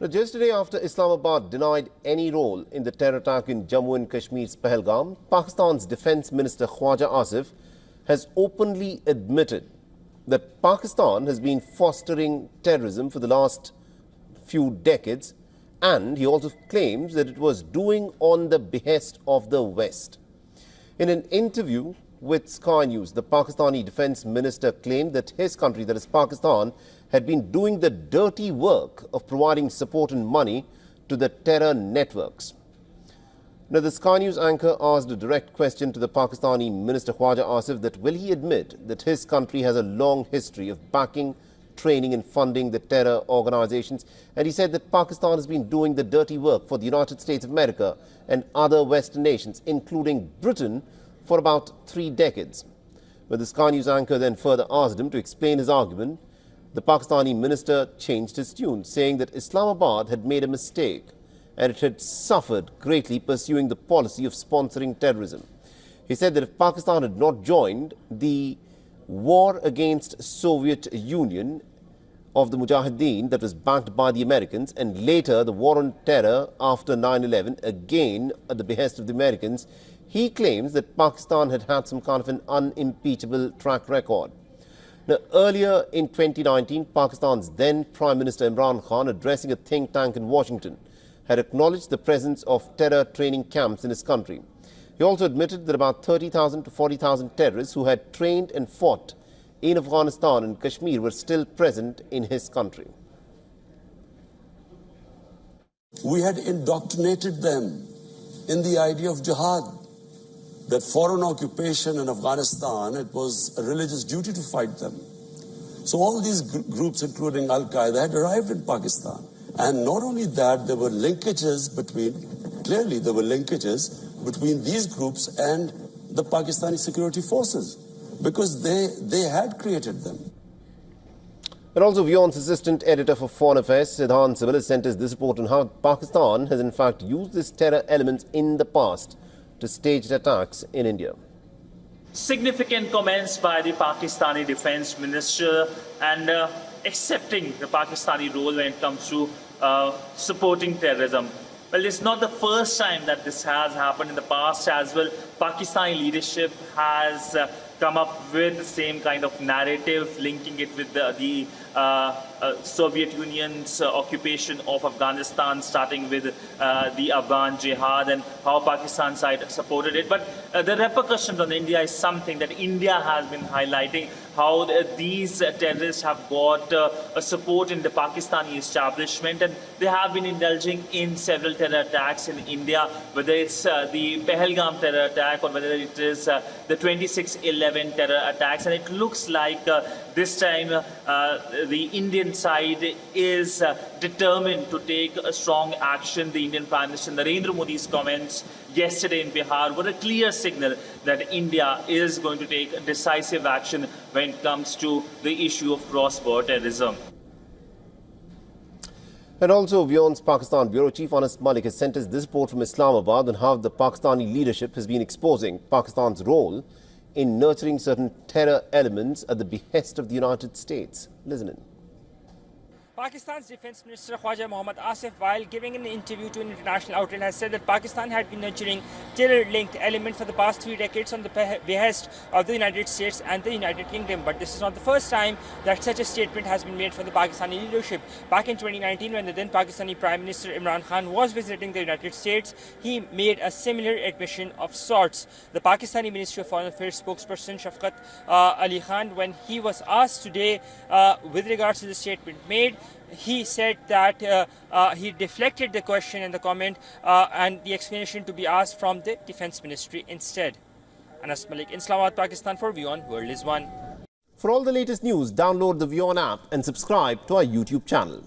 Now, just a day after Islamabad denied any role in the terror attack in Jammu and Kashmir's Pahalgam, Pakistan's Defence Minister Khawaja Asif has openly admitted that Pakistan has been fostering terrorism for the last few decades, and he also claims that it was doing on the behest of the West. In an interview with Sky News, the Pakistani Defence Minister claimed that his country, that is Pakistan, had been doing the dirty work of providing support and money to the terror networks. Now, the Sky News anchor asked a direct question to the Pakistani Minister Khawaja Asif that will he admit that his country has a long history of backing, training and funding the terror organizations, and he said that Pakistan has been doing the dirty work for the United States of America and other Western nations, including Britain, for about 3 decades. When the Sky News anchor then further asked him to explain his argument, the Pakistani minister changed his tune, saying that Islamabad had made a mistake and it had suffered greatly pursuing the policy of sponsoring terrorism. He said that if Pakistan had not joined the war against Soviet Union of the Mujahideen that was backed by the Americans, and later the war on terror after 9/11, again at the behest of the Americans, he claims that Pakistan had had some kind of an unimpeachable track record. Now, earlier in 2019, Pakistan's then Prime Minister Imran Khan, addressing a think tank in Washington, had acknowledged the presence of terror training camps in his country. He also admitted that about 30,000 to 40,000 terrorists who had trained and fought in Afghanistan and Kashmir were still present in his country. We had indoctrinated them in the idea of jihad, that foreign occupation in Afghanistan, it was a religious duty to fight them. So all these groups, including Al-Qaeda, had arrived in Pakistan. And not only that, there were linkages between these groups and the Pakistani security forces, because they had created them. And also, WION's assistant editor for Foreign Affairs, Siddhant Sibil, has sent us this report on how Pakistan has in fact used these terror elements in the past to staged attacks in India. Significant comments by the Pakistani Defence Minister and accepting the Pakistani role when it comes to supporting terrorism. Well, it's not the first time that this has happened. In the past as well, Pakistani leadership has come up with the same kind of narrative, linking it with the Soviet Union's occupation of Afghanistan, starting with the Afghan jihad and how Pakistan side supported it. But the repercussions on India is something that India has been highlighting, how these terrorists have got support in the Pakistani establishment, and they have been indulging in several terror attacks in India, whether it's the Pahalgam terror attack or whether it is the 26/11 terror attacks. And it looks like this time the Indian side is determined to take a strong action. The Indian Prime Minister Narendra Modi's comments yesterday in Bihar were a clear signal that India is going to take decisive action when it comes to the issue of cross-border terrorism. And also, WION's Pakistan Bureau Chief Anas Malik has sent us this report from Islamabad on how the Pakistani leadership has been exposing Pakistan's role in nurturing certain terror elements at the behest of the United States. Listen in. Pakistan's Defence Minister Khawaja Asif, while giving an interview to an international outlet, has said that Pakistan had been nurturing terror-linked elements for the past 3 decades on the behest of the United States and the United Kingdom. But this is not the first time that such a statement has been made from the Pakistani leadership. Back in 2019, when the then Pakistani Prime Minister Imran Khan was visiting the United States, he made a similar admission of sorts. The Pakistani Ministry of Foreign Affairs spokesperson Shafqat Ali Khan, when he was asked today with regards to the statement made, he said that he deflected the question and the comment and the explanation to be asked from the Defence Ministry instead. Anas Malik, Islamabad, Pakistan, for WION World is One. For all the latest news, download the WION app and subscribe to our YouTube channel.